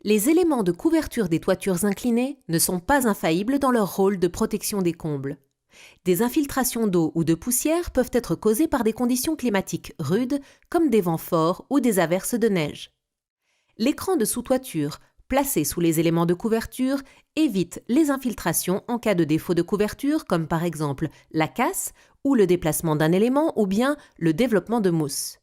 Les éléments de couverture des toitures inclinées ne sont pas infaillibles dans leur rôle de protection des combles. Des infiltrations d'eau ou de poussière peuvent être causées par des conditions climatiques rudes, comme des vents forts ou des averses de neige. L'écran de sous-toiture, placé sous les éléments de couverture, évite les infiltrations en cas de défaut de couverture, comme par exemple la casse ou le déplacement d'un élément ou bien le développement de mousse.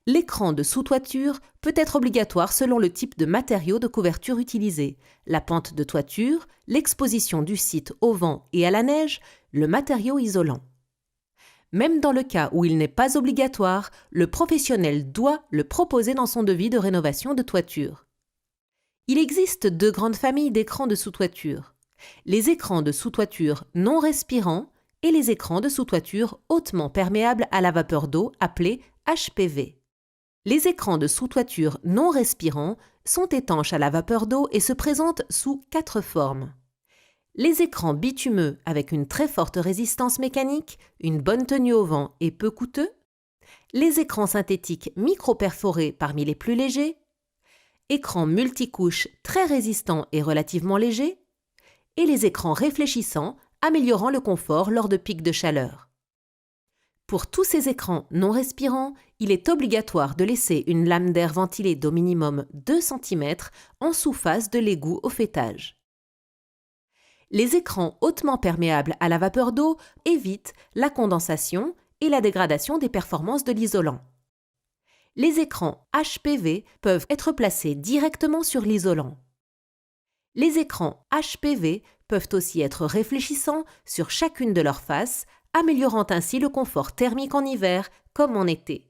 L'écran de sous-toiture peut être obligatoire selon le type de matériau de couverture utilisé, la pente de toiture, l'exposition du site au vent et à la neige, le matériau isolant. Même dans le cas où il n'est pas obligatoire, le professionnel doit le proposer dans son devis de rénovation de toiture. Il existe deux grandes familles d'écrans de sous-toiture. Les écrans de sous-toiture non respirants et les écrans de sous-toiture hautement perméables à la vapeur d'eau appelés HPV. Les écrans de sous-toiture non respirants sont étanches à la vapeur d'eau et se présentent sous 4 formes. Les écrans bitumeux avec une très forte résistance mécanique, une bonne tenue au vent et peu coûteux. Les écrans synthétiques micro-perforés parmi les plus légers. Écrans multicouches très résistants et relativement légers. Et les écrans réfléchissants améliorant le confort lors de pics de chaleur. Pour tous ces écrans non respirants, il est obligatoire de laisser une lame d'air ventilée d'au minimum 2 cm en sous-face de l'égout au faîtage. Les écrans hautement perméables à la vapeur d'eau évitent la condensation et la dégradation des performances de l'isolant. Les écrans HPV peuvent être placés directement sur l'isolant. Les écrans HPV peuvent aussi être réfléchissants sur chacune de leurs faces, améliorant ainsi le confort thermique en hiver comme en été.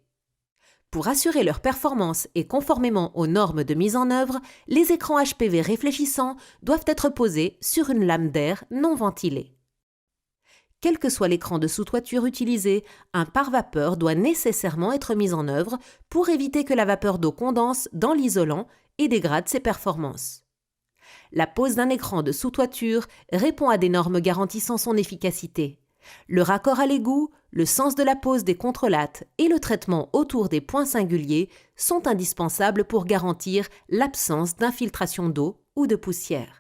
Pour assurer leur performance et conformément aux normes de mise en œuvre, les écrans HPV réfléchissants doivent être posés sur une lame d'air non ventilée. Quel que soit l'écran de sous-toiture utilisé, un pare-vapeur doit nécessairement être mis en œuvre pour éviter que la vapeur d'eau condense dans l'isolant et dégrade ses performances. La pose d'un écran de sous-toiture répond à des normes garantissant son efficacité. Le raccord à l'égout, le sens de la pose des contrelates et le traitement autour des points singuliers sont indispensables pour garantir l'absence d'infiltration d'eau ou de poussière.